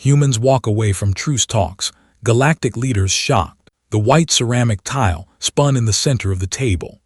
Humans walk away from truce talks, galactic leaders shocked. The white ceramic tile spun in the center of the table.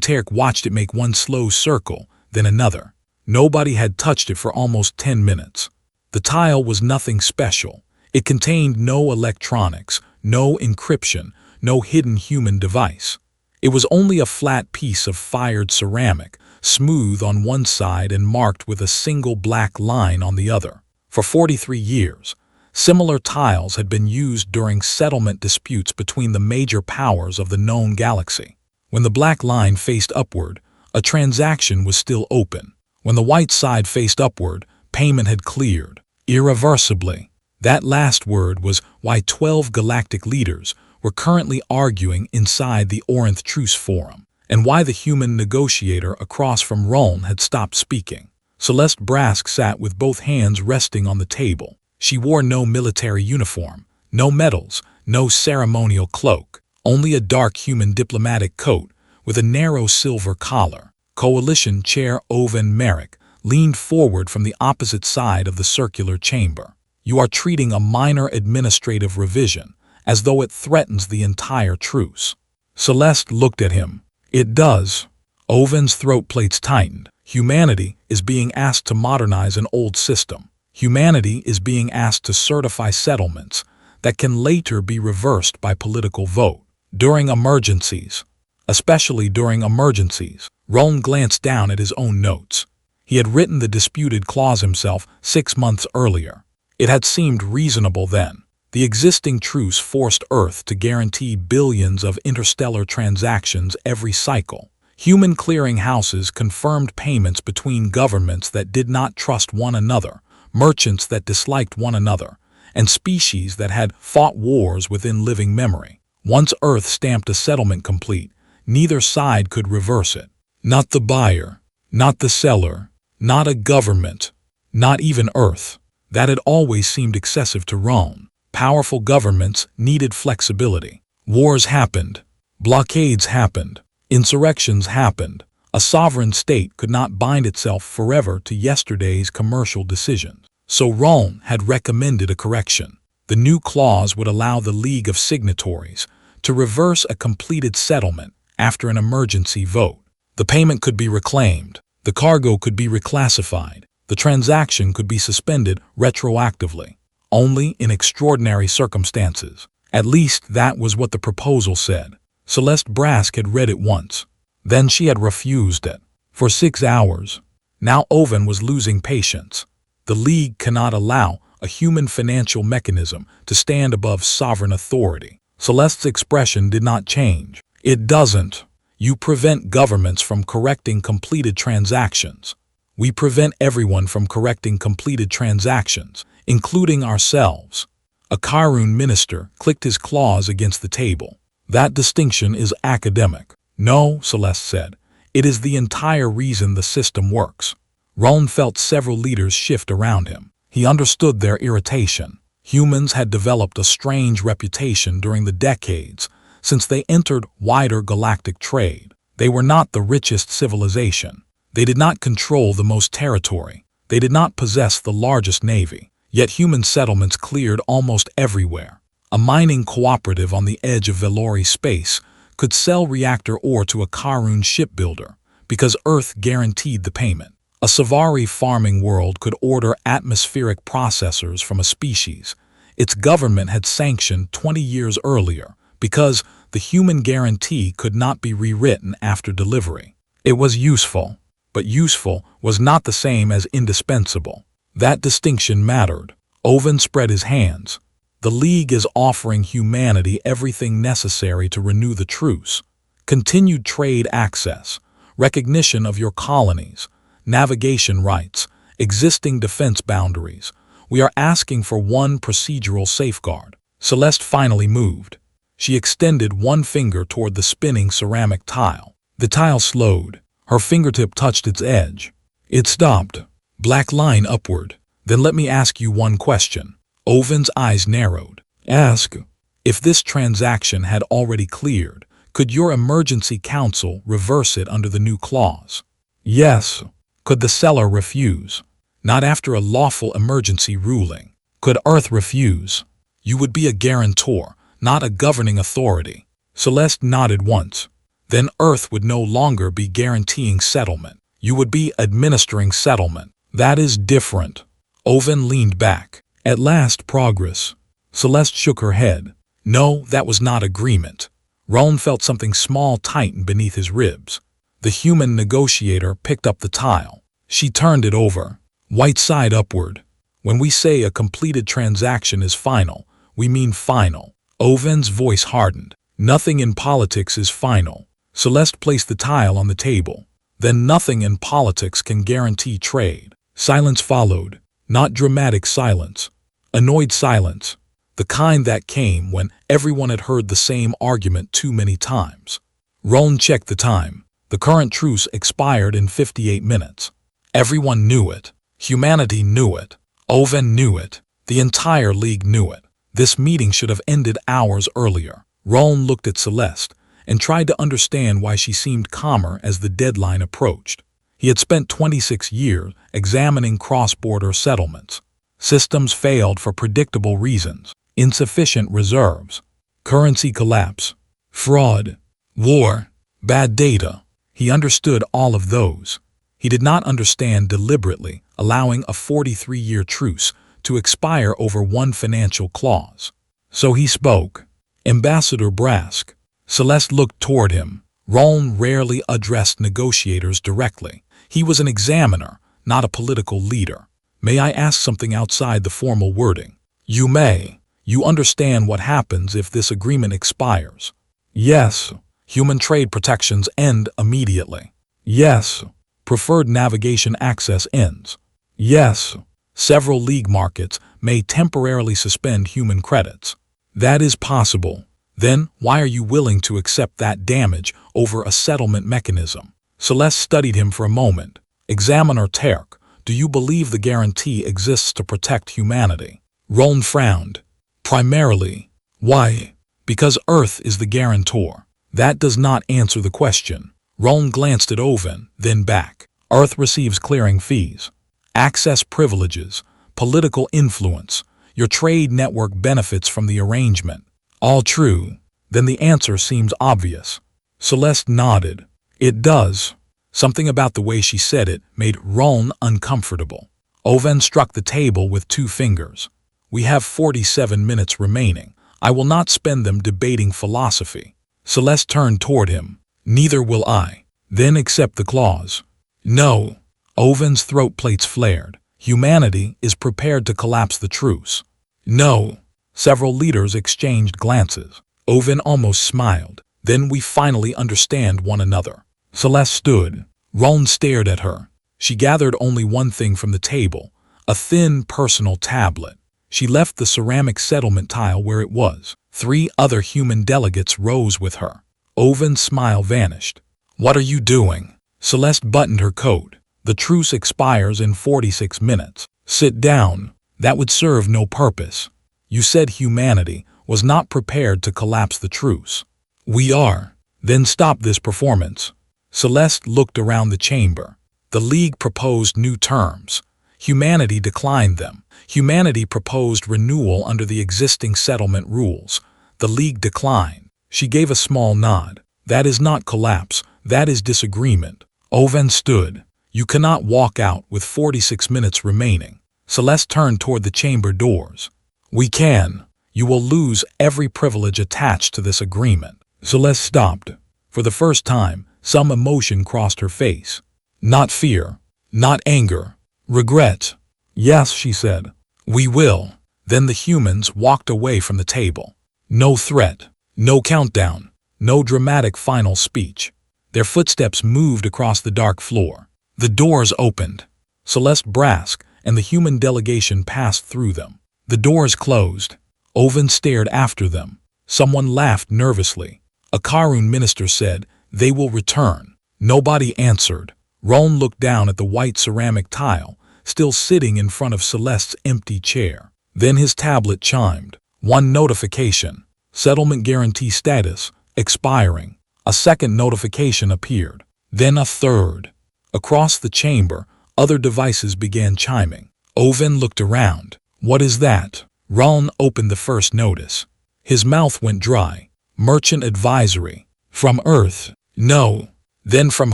Terk watched it make one slow circle, then another. Nobody had touched it for almost 10 minutes. The tile was nothing special. It contained no electronics, no encryption, no hidden human device. It was only a flat piece of fired ceramic, smooth on one side and marked with a single black line on the other. For 43 years, similar tiles had been used during settlement disputes between the major powers of the known galaxy. When the black line faced upward, a transaction was still open. When the white side faced upward, payment had cleared, irreversibly. That last word was why 12 galactic leaders were currently arguing inside the Orinth Truce Forum, and why the human negotiator across from Rome had stopped speaking. Celeste Brask sat with both hands resting on the table. She wore no military uniform, no medals, no ceremonial cloak, only a dark human diplomatic coat with a narrow silver collar. Coalition Chair Owen Merrick leaned forward from the opposite side of the circular chamber. You are treating a minor administrative revision as though it threatens the entire truce. Celeste looked at him. It does. Owen's throat plates tightened. Humanity is being asked to modernize an old system. Humanity is being asked to certify settlements that can later be reversed by political vote. During emergencies, especially during emergencies, Rome glanced down at his own notes. He had written the disputed clause himself 6 months earlier. It had seemed reasonable then. The existing truce forced Earth to guarantee billions of interstellar transactions every cycle. Human clearinghouses confirmed payments between governments that did not trust one another, merchants that disliked one another, and species that had fought wars within living memory. Once Earth stamped a settlement complete, neither side could reverse it. Not the buyer, not the seller, not a government, not even Earth. That had always seemed excessive to Rome. Powerful governments needed flexibility. Wars happened. Blockades happened. Insurrections happened. A sovereign state could not bind itself forever to yesterday's commercial decisions. So Rome had recommended a correction. The new clause would allow the League of Signatories to reverse a completed settlement after an emergency vote. The payment could be reclaimed. The cargo could be reclassified. The transaction could be suspended retroactively, only in extraordinary circumstances. At least that was what the proposal said. Celeste Brask had read it once. Then she had refused it. For 6 hours. Now Owen was losing patience. The League cannot allow a human financial mechanism to stand above sovereign authority. Celeste's expression did not change. It doesn't. You prevent governments from correcting completed transactions. We prevent everyone from correcting completed transactions, including ourselves. A Karun minister clicked his claws against the table. That distinction is academic. No, Celeste said. It is the entire reason the system works. Rome felt several leaders shift around him. He understood their irritation. Humans had developed a strange reputation during the decades since they entered wider galactic trade. They were not the richest civilization. They did not control the most territory. They did not possess the largest navy. Yet human settlements cleared almost everywhere. A mining cooperative on the edge of Velori space could sell reactor ore to a Karun shipbuilder because Earth guaranteed the payment. A Savari farming world could order atmospheric processors from a species its government had sanctioned 20 years earlier because the human guarantee could not be rewritten after delivery. It was useful. But useful was not the same as indispensable. That distinction mattered. Owen spread his hands. The League is offering humanity everything necessary to renew the truce. Continued trade access, recognition of your colonies, navigation rights, existing defense boundaries. We are asking for one procedural safeguard. Celeste finally moved. She extended one finger toward the spinning ceramic tile. The tile slowed. Her fingertip touched its edge. It stopped. Black line upward. Then let me ask you one question. Owen's eyes narrowed. Ask. If this transaction had already cleared, could your emergency council reverse it under the new clause? Yes. Could the seller refuse? Not after a lawful emergency ruling. Could Earth refuse? You would be a guarantor, not a governing authority. Celeste nodded once. Then Earth would no longer be guaranteeing settlement. You would be administering settlement. That is different. Owen leaned back. At last, progress. Celeste shook her head. No, that was not agreement. Roland felt something small tighten beneath his ribs. The human negotiator picked up the tile. She turned it over, white side upward. When we say a completed transaction is final, we mean final. Owen's voice hardened. Nothing in politics is final. Celeste placed the tile on the table. Then nothing in politics can guarantee trade. Silence followed. Not dramatic silence. Annoyed silence. The kind that came when everyone had heard the same argument too many times. Roland checked the time. The current truce expired in 58 minutes. Everyone knew it. Humanity knew it. Owen knew it. The entire league knew it. This meeting should have ended hours earlier. Roland looked at Celeste and tried to understand why she seemed calmer as the deadline approached. He had spent 26 years examining cross-border settlements. Systems failed for predictable reasons. Insufficient reserves, currency collapse, fraud, war, bad data. He understood all of those. He did not understand deliberately allowing a 43-year truce to expire over one financial clause. So he spoke. Ambassador Brask. Celeste looked toward him. Roland rarely addressed negotiators directly. He was an examiner, not a political leader. May I ask something outside the formal wording? You may. You understand what happens if this agreement expires? Yes. Human trade protections end immediately. Yes. Preferred navigation access ends. Yes. Several league markets may temporarily suspend human credits. That is possible. Then why are you willing to accept that damage over a settlement mechanism? Celeste studied him for a moment. Examiner Terk, do you believe the guarantee exists to protect humanity? Roland frowned. Primarily. Why? Because Earth is the guarantor. That does not answer the question. Roland glanced at Owen, then back. Earth receives clearing fees, access privileges, political influence. Your trade network benefits from the arrangement. All true. Then the answer seems obvious. Celeste nodded. It does. Something about the way she said it made Roland uncomfortable. Owen struck the table with 2 fingers. We have 47 minutes remaining. I will not spend them debating philosophy. Celeste turned toward him. Neither will I. Then accept the clause. No. Owen's throat plates flared. Humanity is prepared to collapse the truce. No. Several leaders exchanged glances. Owen almost smiled. Then we finally understand one another. Celeste stood. Roland stared at her. She gathered only one thing from the table, a thin personal tablet. She left the ceramic settlement tile where it was. 3 other human delegates rose with her. Owen's smile vanished. What are you doing? Celeste buttoned her coat. The truce expires in 46 minutes. Sit down. That would serve no purpose. You said humanity was not prepared to collapse the truce. We are. Then stop this performance. Celeste looked around the chamber. The League proposed new terms. Humanity declined them. Humanity proposed renewal under the existing settlement rules. The League declined. She gave a small nod. That is not collapse. That is disagreement. Owen stood. You cannot walk out with 46 minutes remaining. Celeste turned toward the chamber doors. We can. You will lose every privilege attached to this agreement. Celeste stopped. For the first time, some emotion crossed her face. Not fear. Not anger. Regret. Yes, she said. We will. Then the humans walked away from the table. No threat. No countdown. No dramatic final speech. Their footsteps moved across the dark floor. The doors opened. Celeste Brask and the human delegation passed through them. The doors closed. Owen stared after them. Someone laughed nervously. A Karun minister said, "They will return." Nobody answered. Roland looked down at the white ceramic tile, still sitting in front of Celeste's empty chair. Then his tablet chimed. One notification. Settlement guarantee status, expiring. A second notification appeared. Then a third. Across the chamber, other devices began chiming. Owen looked around. What is that? Raln opened the first notice. His mouth went dry. Merchant advisory. From Earth. No. Then from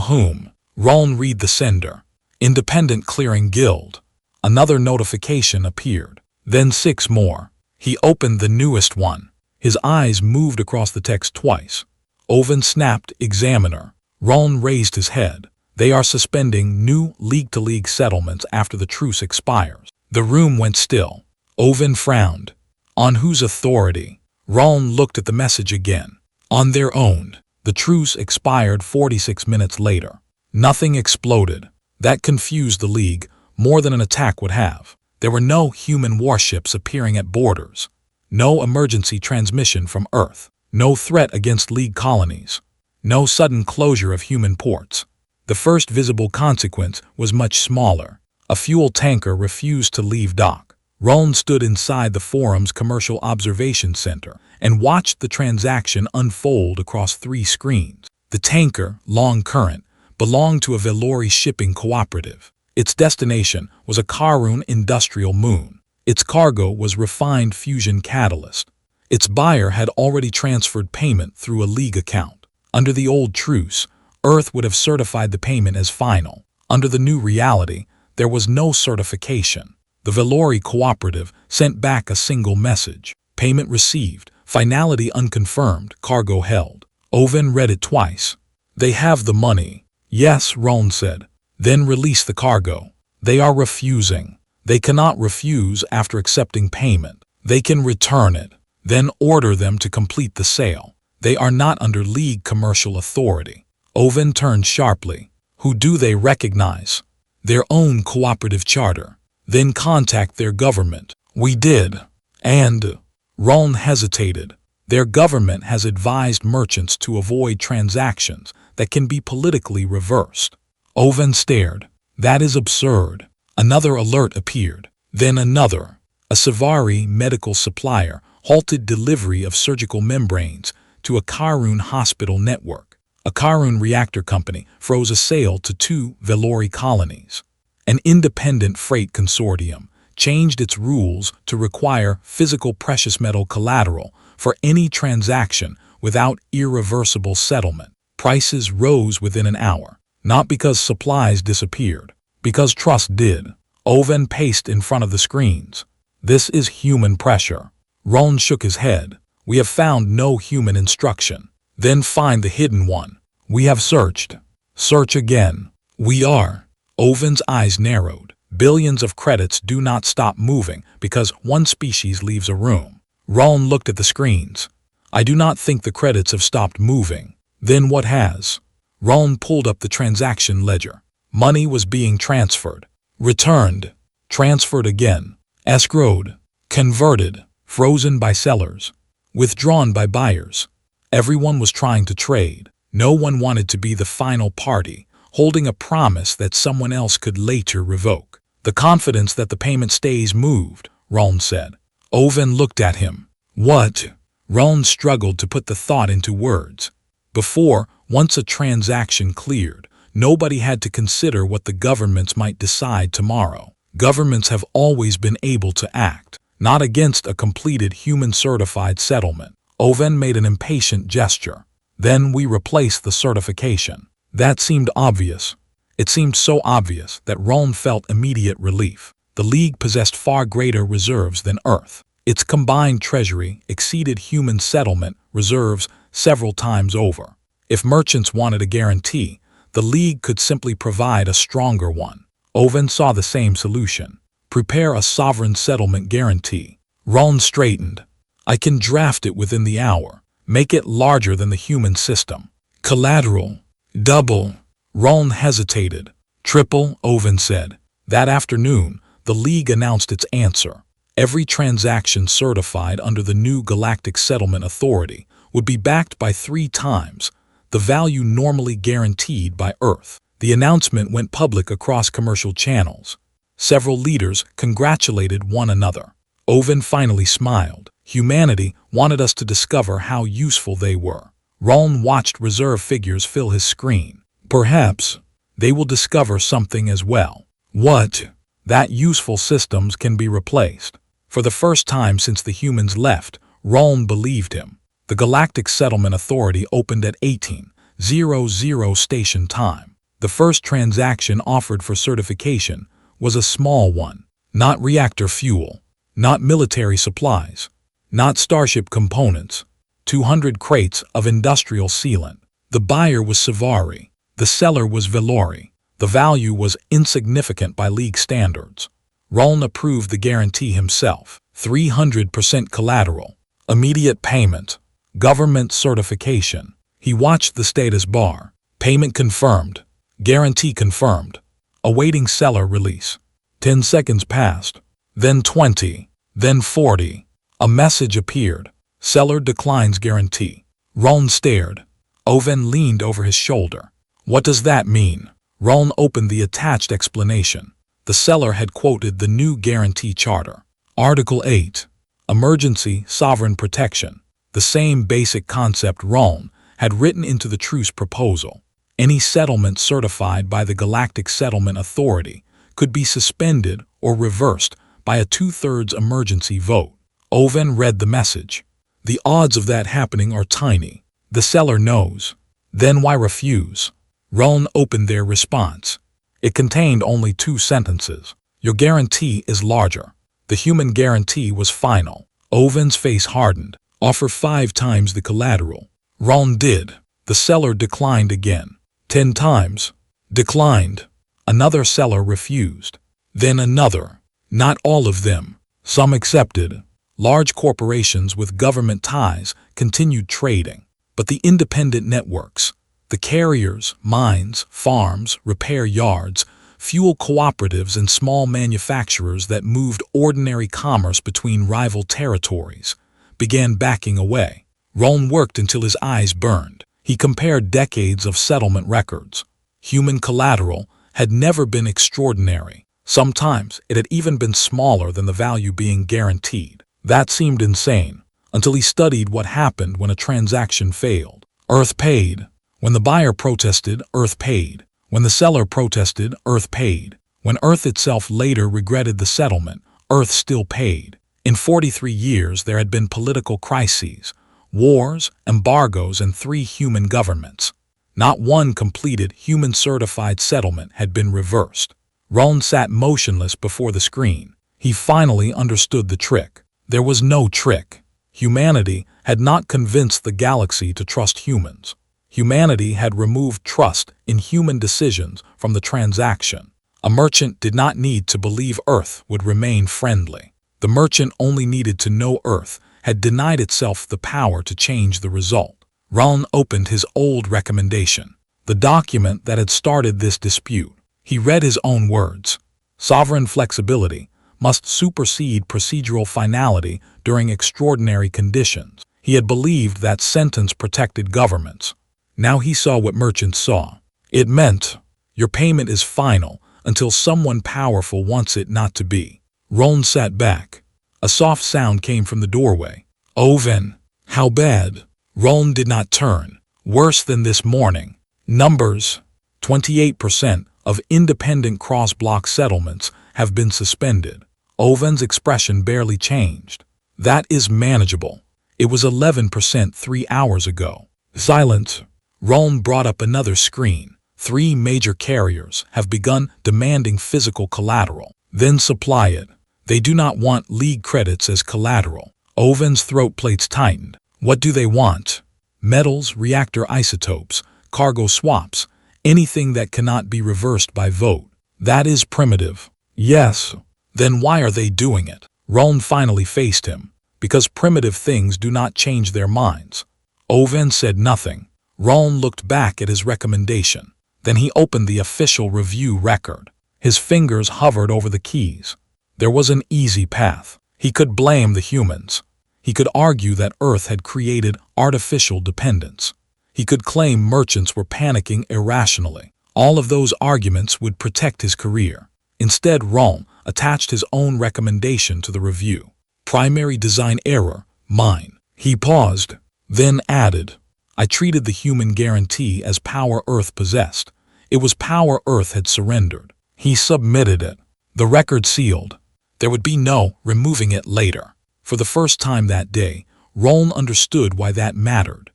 whom? Raln read the sender. Independent Clearing Guild. Another notification appeared. Then 6 more. He opened the newest one. His eyes moved across the text twice. Oven snapped Examiner. Raln raised his head. They are suspending new league-to-league settlements after the truce expires. The room went still. Oven frowned. On whose authority? Raln looked at the message again. On their own. The truce expired 46 minutes later. Nothing exploded. That confused the League more than an attack would have. There were no human warships appearing at borders. No emergency transmission from Earth. No threat against League colonies. No sudden closure of human ports. The first visible consequence was much smaller. A fuel tanker refused to leave dock. Raln stood inside the forum's commercial observation center and watched the transaction unfold across 3 screens. The tanker, Long Current, belonged to a Velori shipping cooperative. Its destination was a Karun industrial moon. Its cargo was refined fusion catalyst. Its buyer had already transferred payment through a League account. Under the old truce, Earth would have certified the payment as final. Under the new reality, there was no certification. The Velori cooperative sent back a single message. Payment received. Finality unconfirmed. Cargo held. Oven read it twice. They have the money. Yes, Raln said. Then release the cargo. They are refusing. They cannot refuse after accepting payment. They can return it. Then order them to complete the sale. They are not under League commercial authority. Oven turned sharply. Who do they recognize? Their own cooperative charter. Then contact their government. We did. And Raln hesitated. Their government has advised merchants to avoid transactions that can be politically reversed. Oven stared. That is absurd. Another alert appeared. Then another. A Savari medical supplier halted delivery of surgical membranes to a Karun hospital network. A Karun reactor company froze a sale to 2 Velori colonies. An independent freight consortium changed its rules to require physical precious metal collateral for any transaction without irreversible settlement. Prices rose within an hour. Not because supplies disappeared, because trust did. Oven paced in front of the screens. This is human pressure. Raln shook his head. We have found no human instruction. Then find the hidden one. We have searched. Search again. We are. Oven's eyes narrowed. Billions of credits do not stop moving because one species leaves a room. Raln looked at the screens. I do not think the credits have stopped moving. Then what has? Raln pulled up the transaction ledger. Money was being transferred. Returned. Transferred again. Escrowed. Converted. Frozen by sellers. Withdrawn by buyers. Everyone was trying to trade. No one wanted to be the final party, holding a promise that someone else could later revoke. The confidence that the payment stays moved, Raln said. Oven looked at him. What? Raln struggled to put the thought into words. Before, once a transaction cleared, nobody had to consider what the governments might decide tomorrow. Governments have always been able to act, not against a completed human-certified settlement. Oven made an impatient gesture. Then we replaced the certification. That seemed obvious. It seemed so obvious that Raln felt immediate relief. The League possessed far greater reserves than Earth. Its combined treasury exceeded human settlement reserves several times over. If merchants wanted a guarantee, the League could simply provide a stronger one. Oven saw the same solution. Prepare a sovereign settlement guarantee. Raln straightened. I can draft it within the hour. Make it larger than the human system. Collateral. Double. Raln hesitated. Triple, Oven said. That afternoon, the League announced its answer. Every transaction certified under the new Galactic Settlement Authority would be backed by 3 times the value normally guaranteed by Earth. The announcement went public across commercial channels. Several leaders congratulated one another. Oven finally smiled. Humanity wanted us to discover how useful they were. Raln watched reserve figures fill his screen. Perhaps they will discover something as well. What? That useful systems can be replaced. For the first time since the humans left, Rome believed him. The Galactic Settlement Authority opened at 1800 station time. The first transaction offered for certification was a small one. Not reactor fuel, not military supplies, not starship components. 200 crates of industrial sealant. The buyer was Savari. The seller was Velori. The value was insignificant by League standards. Ruln approved the guarantee himself. 300% collateral. Immediate payment. Government certification. He watched the status bar. Payment confirmed. Guarantee confirmed. Awaiting seller release. 10 seconds passed. Then 20. Then 40. A message appeared. Seller declines guarantee. Ruln stared. Oven leaned over his shoulder. What does that mean? Ruln opened the attached explanation. The seller had quoted the new guarantee charter. Article 8. Emergency sovereign protection. The same basic concept Ruln had written into the truce proposal. Any settlement certified by the Galactic Settlement Authority could be suspended or reversed by a 2/3 emergency vote. Oven read the message. The odds of that happening are tiny. The seller knows. Then why refuse? Ruln opened their response. It contained only 2 sentences. Your guarantee is larger. The human guarantee was final. Oven's face hardened. Offer 5 times the collateral. Ruln did. The seller declined again. 10 times. Declined. Another seller refused. Then another. Not all of them. Some accepted. Large corporations with government ties continued trading. But the independent networks, the carriers, mines, farms, repair yards, fuel cooperatives, and small manufacturers that moved ordinary commerce between rival territories, began backing away. Ruln worked until his eyes burned. He compared decades of settlement records. Human collateral had never been extraordinary. Sometimes it had even been smaller than the value being guaranteed. That seemed insane, until he studied what happened when a transaction failed. Earth paid. When the buyer protested, Earth paid. When the seller protested, Earth paid. When Earth itself later regretted the settlement, Earth still paid. In 43 years, there had been political crises, wars, embargoes, and 3 human governments. Not one completed human-certified settlement had been reversed. Ruln sat motionless before the screen. He finally understood the trick. There was no trick. Humanity had not convinced the galaxy to trust humans. Humanity had removed trust in human decisions from the transaction. A merchant did not need to believe Earth would remain friendly. The merchant only needed to know Earth had denied itself the power to change the result. Ruln opened his old recommendation, the document that had started this dispute. He read his own words. Sovereign flexibility must supersede procedural finality during extraordinary conditions. He had believed that sentence protected governments. Now he saw what merchants saw. It meant, your payment is final until someone powerful wants it not to be. Ruln sat back. A soft sound came from the doorway. Oven. How bad? Ruln did not turn. Worse than this morning. Numbers. 28% of independent cross-block settlements have been suspended. Oven's expression barely changed. That is manageable. It was 11% 3 hours ago. Silence. Ruln brought up another screen. 3 major carriers have begun demanding physical collateral. Then supply it. They do not want League credits as collateral. Oven's throat plates tightened. What do they want? Metals, reactor isotopes, cargo swaps, anything that cannot be reversed by vote. That is primitive. Yes. Then why are they doing it? Ruln finally faced him. Because primitive things do not change their minds. Oven said nothing. Ruln looked back at his recommendation. Then he opened the official review record. His fingers hovered over the keys. There was an easy path. He could blame the humans. He could argue that Earth had created artificial dependence. He could claim merchants were panicking irrationally. All of those arguments would protect his career. Instead, Ruln attached his own recommendation to the review. Primary design error, mine. He paused, then added, I treated the human guarantee as power Earth possessed. It was power Earth had surrendered. He submitted it. The record sealed. There would be no removing it later. For the first time that day, Roland understood why that mattered.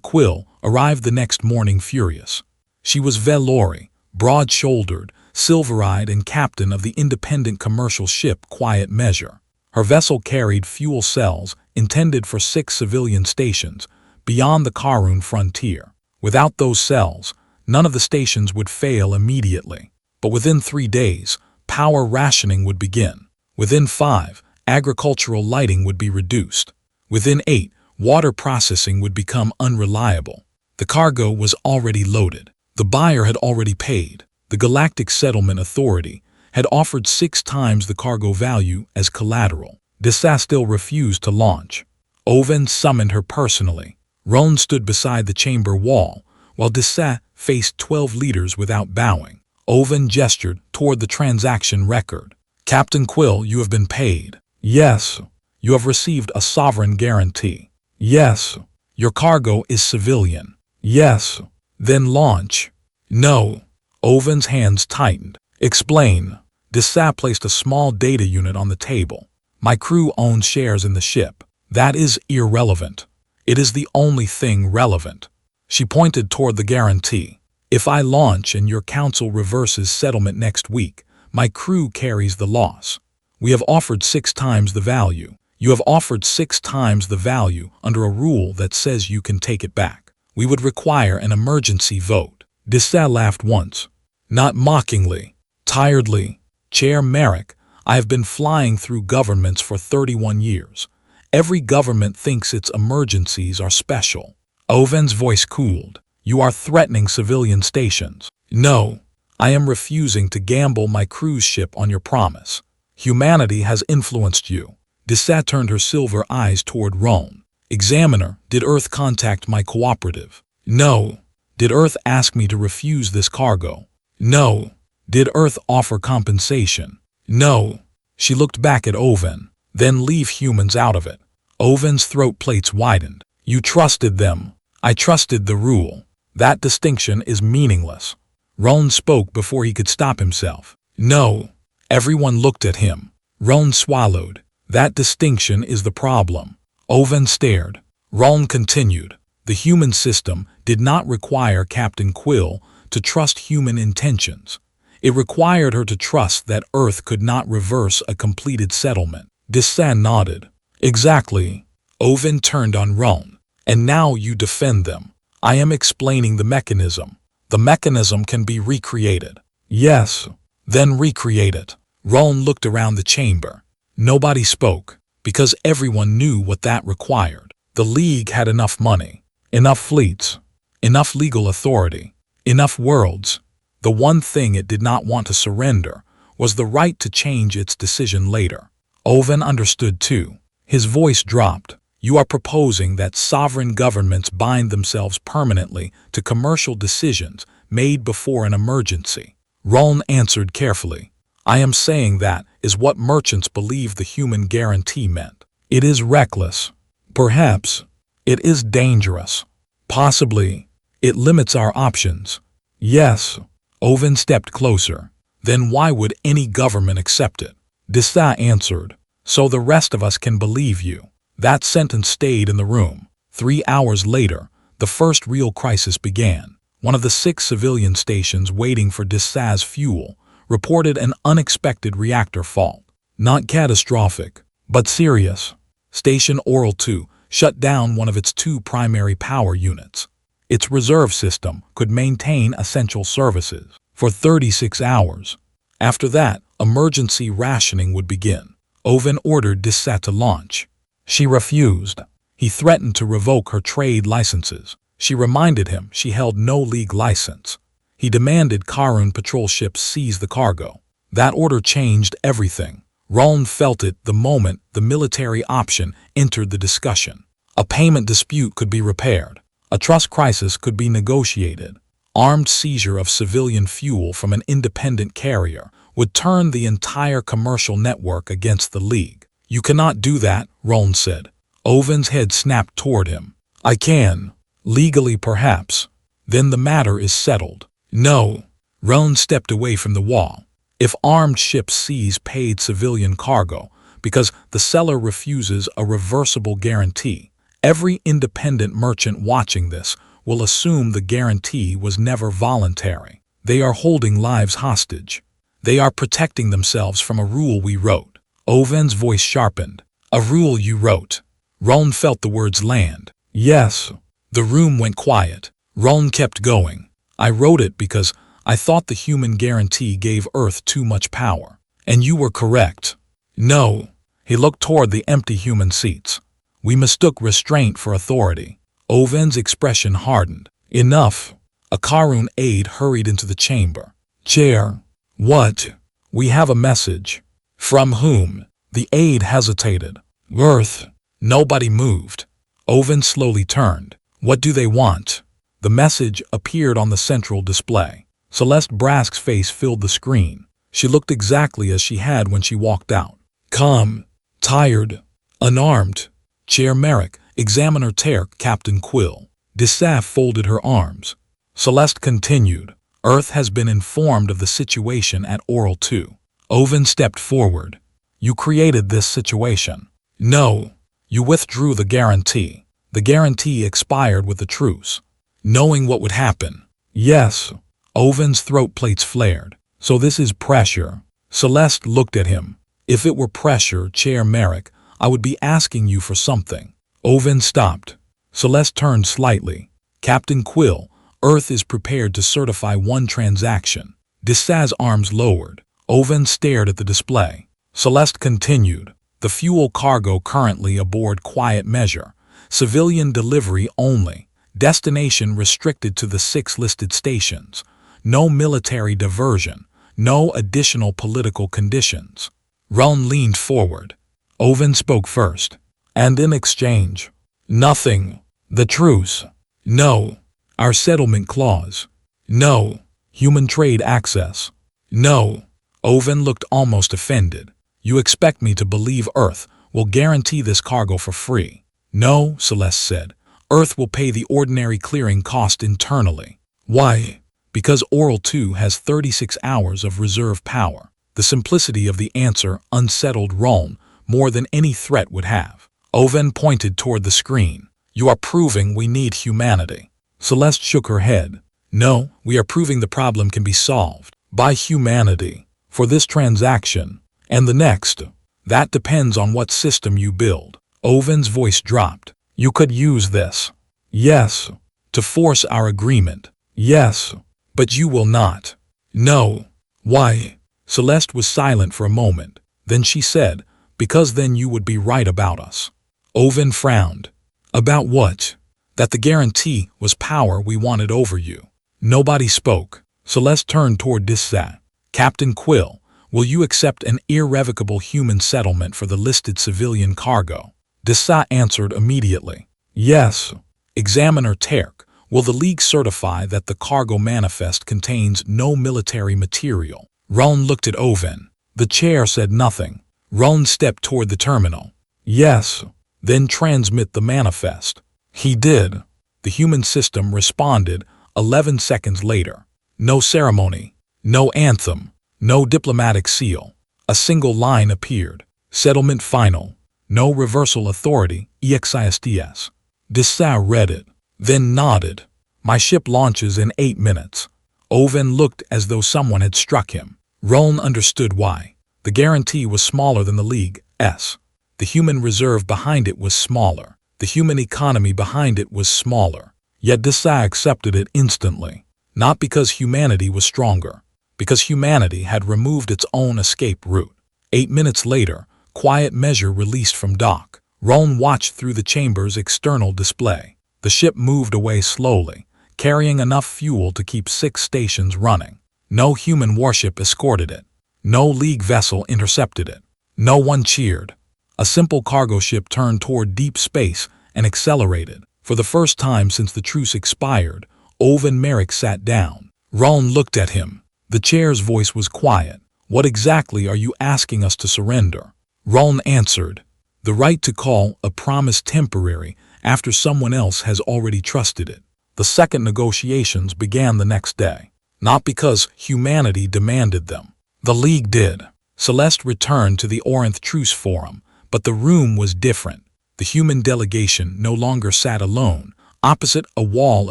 Quill arrived the next morning furious. She was Velori, broad-shouldered, silver-eyed, and captain of the independent commercial ship Quiet Measure. Her vessel carried fuel cells intended for 6 civilian stations beyond the Karun frontier. Without those cells, none of the stations would fail immediately. But within 3 days, power rationing would begin. Within 5, agricultural lighting would be reduced. Within 8, water processing would become unreliable. The cargo was already loaded. The buyer had already paid. The Galactic Settlement Authority had offered 6 times the cargo value as collateral. Dessa still refused to launch. Oven summoned her personally. Roan stood beside the chamber wall, while Dessa faced 12 leaders without bowing. Oven gestured toward the transaction record. Captain Quill, you have been paid. Yes. You have received a sovereign guarantee. Yes. Your cargo is civilian. Yes. Then launch. No. Oven's hands tightened. Explain. Dessa placed a small data unit on the table. My crew owns shares in the ship. That is irrelevant. It is the only thing relevant. She pointed toward the guarantee. If I launch and your council reverses settlement next week, my crew carries the loss. We have offered 6 times the value. You have offered 6 times the value under a rule that says you can take it back. We would require an emergency vote. Dessa laughed once. Not mockingly, tiredly. Chair Merrick, I have been flying through governments for 31 years. Every government thinks its emergencies are special. Oven's voice cooled. You are threatening civilian stations. No, I am refusing to gamble my cruise ship on your promise. Humanity has influenced you. Dessa turned her silver eyes toward Rome. Examiner, did Earth contact my cooperative? No. Did Earth ask me to refuse this cargo? No. Did Earth offer compensation? No. She looked back at Oven. Then leave humans out of it. Oven's throat plates widened. You trusted them. I trusted the rule. That distinction is meaningless. Roan spoke before he could stop himself. No. Everyone looked at him. Roan swallowed. That distinction is the problem. Oven stared. Roan continued. The human system did not require Captain Quill to trust human intentions. It required her to trust that Earth could not reverse a completed settlement. Dessa nodded. Exactly. Oven turned on Roan. And now you defend them. I am explaining the mechanism. The mechanism can be recreated. Yes. Then recreate it. Roan looked around the chamber. Nobody spoke, because everyone knew what that required. The League had enough money, enough fleets, enough legal authority, enough worlds. The one thing it did not want to surrender was the right to change its decision later. Oven understood too. His voice dropped. You are proposing that sovereign governments bind themselves permanently to commercial decisions made before an emergency. Roan answered carefully. I am saying that is what merchants believe the human guarantee meant. It is reckless. Perhaps. It is dangerous. Possibly. It limits our options. Yes. Oven stepped closer. Then why would any government accept it? Dessa answered. So the rest of us can believe you. That sentence stayed in the room. 3 hours later, the first real crisis began. One of the 6 civilian stations waiting for Dessa's fuel reported an unexpected reactor fault. Not catastrophic, but serious. Station Oral 2 shut down one of its 2 primary power units. Its reserve system could maintain essential services for 36 hours. After that, emergency rationing would begin. Oven ordered Dessa to launch. She refused. He threatened to revoke her trade licenses. She reminded him she held no league license. He demanded Karun patrol ships seize the cargo. That order changed everything. Roan felt it the moment the military option entered the discussion. A payment dispute could be repaired. A trust crisis could be negotiated. Armed seizure of civilian fuel from an independent carrier would turn the entire commercial network against the League. You cannot do that, Roan said. Oven's head snapped toward him. I can. Legally, perhaps. Then the matter is settled. No. Roan stepped away from the wall. If armed ships seize paid civilian cargo because the seller refuses a reversible guarantee, every independent merchant watching this will assume the guarantee was never voluntary. They are holding lives hostage. They are protecting themselves from a rule we wrote. Owen's voice sharpened. A rule you wrote. Roland felt the words land. Yes. The room went quiet. Roland kept going. I wrote it because I thought the human guarantee gave Earth too much power. And you were correct. No. He looked toward the empty human seats. We mistook restraint for authority. Owen's expression hardened. Enough. A Karun aide hurried into the chamber. Chair. What? We have a message. From whom? The aide hesitated. Earth. Nobody moved. Owen slowly turned. What do they want? The message appeared on the central display. Celeste Brask's face filled the screen. She looked exactly as she had when she walked out. Calm. Tired. Unarmed. Chair Merrick, Examiner Terk, Captain Quill. Desaf folded her arms. Celeste continued. Earth has been informed of the situation at Oral 2. Owen stepped forward. You created this situation. No. You withdrew the guarantee. The guarantee expired with the truce. Knowing what would happen. Yes. Owen's throat plates flared. So this is pressure. Celeste looked at him. If it were pressure, Chair Merrick, I would be asking you for something. Owen stopped. Celeste turned slightly. Captain Quill, Earth is prepared to certify one transaction. Desaz's arms lowered. Owen stared at the display. Celeste continued. The fuel cargo currently aboard Quiet Measure. Civilian delivery only. Destination restricted to the 6 listed stations. No military diversion. No additional political conditions. Roland leaned forward. Owen spoke first. And in exchange? Nothing. The truce? No. Our settlement clause? No. Human trade access? No. Owen looked almost offended. You expect me to believe Earth will guarantee this cargo for free? No, Celeste said. Earth will pay the ordinary clearing cost internally. Why? Because Oral 2 has 36 hours of reserve power. The simplicity of the answer unsettled Roland more than any threat would have. Owen pointed toward the screen. You are proving we need humanity. Celeste shook her head. No, we are proving the problem can be solved by humanity. For this transaction and the next, that depends on what system you build. Owen's voice dropped. You could use this. Yes. To force our agreement. Yes. But you will not. No. Why? Celeste was silent for a moment. Then she said, because then you would be right about us. Owen frowned. About what? That the guarantee was power we wanted over you. Nobody spoke. Celeste turned toward Dissat. Captain Quill, will you accept an irrevocable human settlement for the listed civilian cargo? Dissat answered immediately. Yes. Examiner Terk, will the League certify that the cargo manifest contains no military material? Roland looked at Owen. The chair said nothing. Roland stepped toward the terminal. Yes. Then transmit the manifest. He did. The human system responded 11 seconds later. No ceremony. No anthem. No diplomatic seal. A single line appeared. Settlement final. No reversal authority, EXISTS. Dissat read it, then nodded. My ship launches in 8 minutes. Owen looked as though someone had struck him. Roland understood why. The guarantee was smaller than the League, S. The human reserve behind it was smaller. The human economy behind it was smaller. Yet Dissat accepted it instantly. Not because humanity was stronger. Because humanity had removed its own escape route. 8 minutes later, Quiet Measure released from dock. Roland watched through the chamber's external display. The ship moved away slowly, carrying enough fuel to keep 6 stations running. No human warship escorted it. No League vessel intercepted it. No one cheered. A simple cargo ship turned toward deep space and accelerated. For the first time since the truce expired, Owen Merrick sat down. Roland looked at him. The chair's voice was quiet. What exactly are you asking us to surrender? Roland answered, the right to call a promise temporary after someone else has already trusted it. The second negotiations began the next day. Not because humanity demanded them. The League did. Celeste returned to the Orinth Truce Forum, but the room was different. The human delegation no longer sat alone, opposite a wall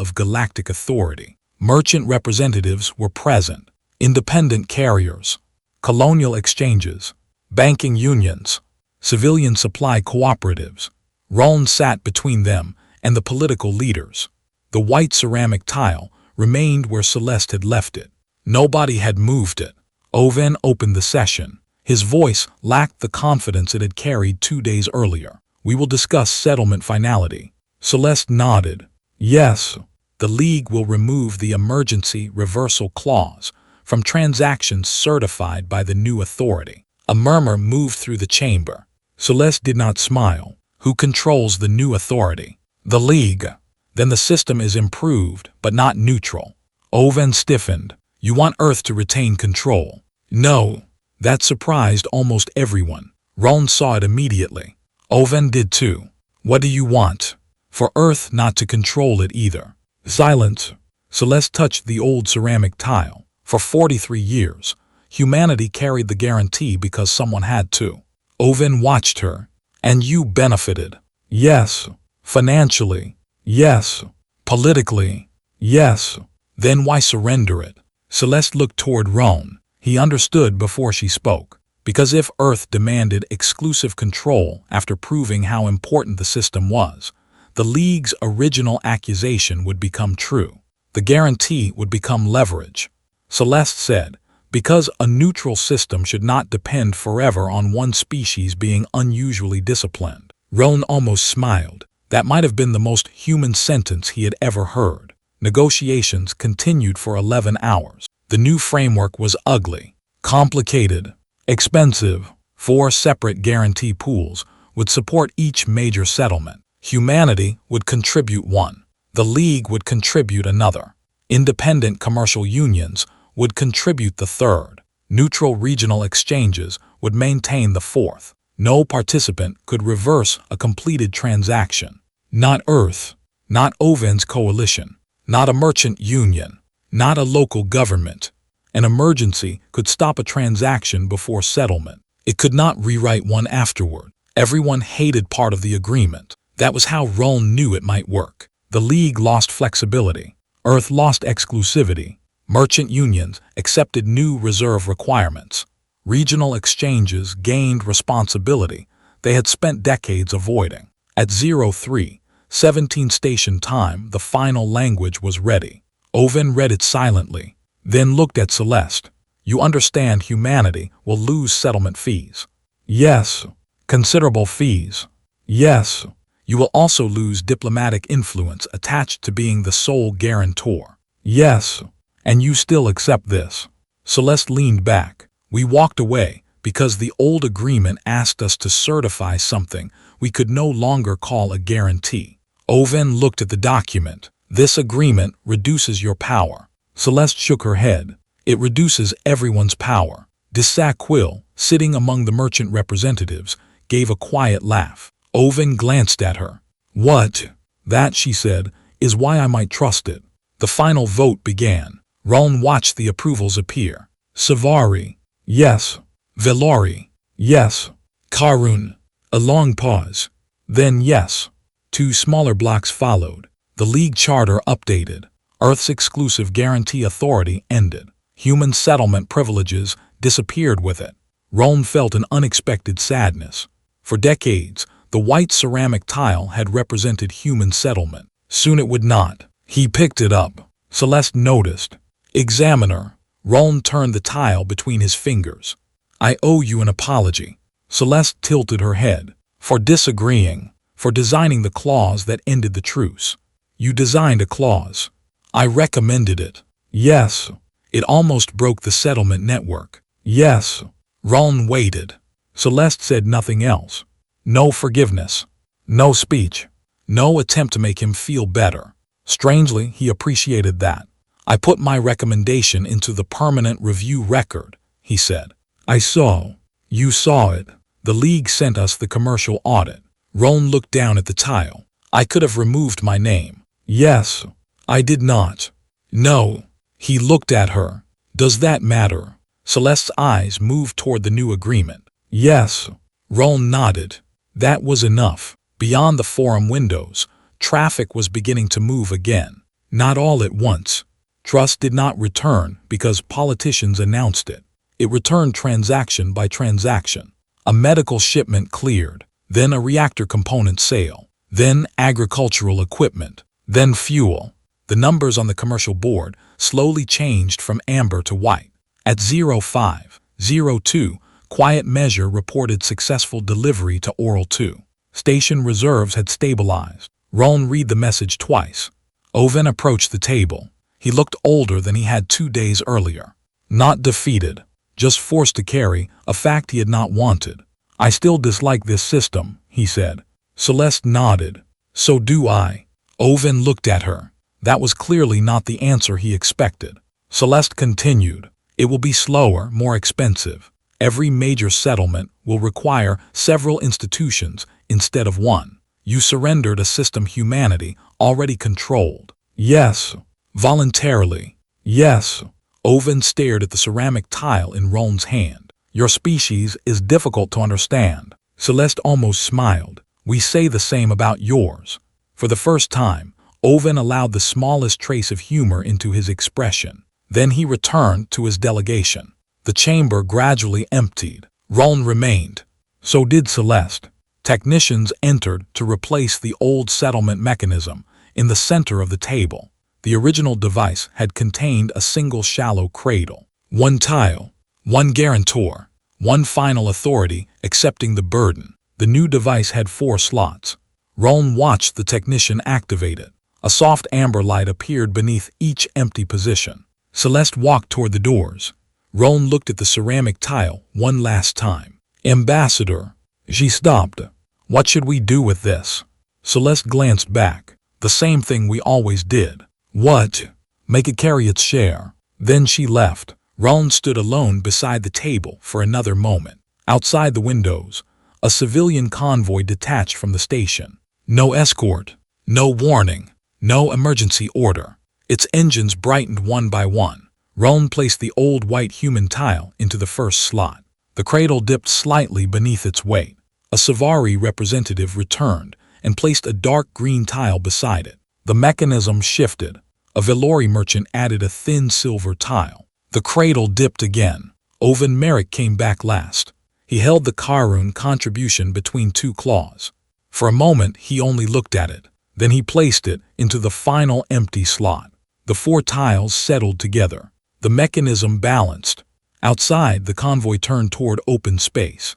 of galactic authority. Merchant representatives were present, independent carriers, colonial exchanges, banking unions, civilian supply cooperatives. Ruln sat between them and the political leaders. The white ceramic tile remained where Celeste had left it. Nobody had moved it. Oven opened the session. His voice lacked the confidence it had carried 2 days earlier. We will discuss settlement finality. Celeste nodded. Yes, the League will remove the emergency reversal clause from transactions certified by the new authority. A murmur moved through the chamber. Celeste did not smile. Who controls the new authority? The League. Then the system is improved, but not neutral. Oven stiffened. You want Earth to retain control? No. That surprised almost everyone. Ruln saw it immediately. Oven did too. What do you want? For Earth not to control it either. Silence. Celeste touched the old ceramic tile. For 43 years, humanity carried the guarantee because someone had to. Oven watched her. And you benefited. Yes. Financially. Yes. Politically. Yes. Then why surrender it? Celeste looked toward Ruln. He understood before she spoke. Because if Earth demanded exclusive control after proving how important the system was, the League's original accusation would become true. The guarantee would become leverage. Celeste said, because a neutral system should not depend forever on one species being unusually disciplined. Ruln almost smiled. That might have been the most human sentence he had ever heard. Negotiations continued for 11 hours. The new framework was ugly, complicated, expensive. 4 separate guarantee pools would support each major settlement. Humanity would contribute one. The League would contribute another. Independent commercial unions would contribute the third. Neutral regional exchanges would maintain the fourth. No participant could reverse a completed transaction. Not Earth, not Oven's coalition, not a merchant union, not a local government. An emergency could stop a transaction before settlement. It could not rewrite one afterward. Everyone hated part of the agreement. That was how Ruln knew it might work. The League lost flexibility. Earth lost exclusivity. Merchant unions accepted new reserve requirements. Regional exchanges gained responsibility they had spent decades avoiding. At 03:17 station time, the final language was ready. Oven read it silently, then looked at Celeste. You understand humanity will lose settlement fees. Yes. Considerable fees. Yes. You will also lose diplomatic influence attached to being the sole guarantor. Yes. And you still accept this. Celeste leaned back. We walked away because the old agreement asked us to certify something we could no longer call a guarantee. Oven looked at the document. This agreement reduces your power. Celeste shook her head. It reduces everyone's power. de Sackville, sitting among the merchant representatives, gave a quiet laugh. Oven glanced at her. What? That, she said, is why I might trust it. The final vote began. Ruln watched the approvals appear. Savari, yes. Velori, yes. Karun, a long pause. Then yes. 2 smaller blocks followed. The League Charter updated. Earth's exclusive guarantee authority ended. Human settlement privileges disappeared with it. Ruln felt an unexpected sadness. For decades, the white ceramic tile had represented human settlement. Soon it would not. He picked it up. Celeste noticed. Examiner. Ruln turned the tile between his fingers. I owe you an apology. Celeste tilted her head. For disagreeing. For designing the clause that ended the truce. You designed a clause. I recommended it. Yes. It almost broke the settlement network. Yes. Ruln waited. Celeste said nothing else. No forgiveness. No speech. No attempt to make him feel better. Strangely, he appreciated that. I put my recommendation into the permanent review record, he said. I saw. You saw it. The League sent us the commercial audit. Ruln looked down at the tile. I could have removed my name. Yes. I did not. No. He looked at her. Does that matter? Celeste's eyes moved toward the new agreement. Yes. Roland nodded. That was enough. Beyond the forum windows, traffic was beginning to move again. Not all at once. Trust did not return because politicians announced it. It returned transaction by transaction. A medical shipment cleared, then a reactor component sale, then agricultural equipment, then fuel. The numbers on the commercial board slowly changed from amber to white. At 0502, Quiet Measure reported successful delivery to Oral 2. Station reserves had stabilized. Roland read the message twice. Owen approached the table. He looked older than he had 2 days earlier. Not defeated, just forced to carry a fact he had not wanted. I still dislike this system, he said. Celeste nodded. So do I. Owen looked at her. That was clearly not the answer he expected. Celeste continued. It will be slower, more expensive. Every major settlement will require several institutions instead of one. You surrendered a system humanity already controlled. Yes. Voluntarily. Yes. Owen stared at the ceramic tile in Roland's hand. Your species is difficult to understand. Celeste almost smiled. We say the same about yours. For the first time, Owen allowed the smallest trace of humor into his expression. Then he returned to his delegation. The chamber gradually emptied. Roland remained. So did Celeste. Technicians entered to replace the old settlement mechanism in the center of the table. The original device had contained a single shallow cradle. One tile, one guarantor, one final authority accepting the burden. The new device had 4 slots. Roland watched the technician activate it. A soft amber light appeared beneath each empty position. Celeste walked toward the doors. Roland looked at the ceramic tile one last time. Ambassador. She stopped. What should we do with this? Celeste glanced back. The same thing we always did. What? Make it carry its share. Then she left. Roland stood alone beside the table for another moment. Outside the windows, a civilian convoy detached from the station. No escort, no warning, no emergency order. Its engines brightened one by one. Roland placed the old white human tile into the first slot. The cradle dipped slightly beneath its weight. A Savari representative returned and placed a dark green tile beside it. The mechanism shifted. A Velori merchant added a thin silver tile. The cradle dipped again. Owen Merrick came back last. He held the Karun contribution between 2 claws. For a moment, he only looked at it. Then he placed it into the final empty slot. The 4 tiles settled together. The mechanism balanced. Outside, the convoy turned toward open space.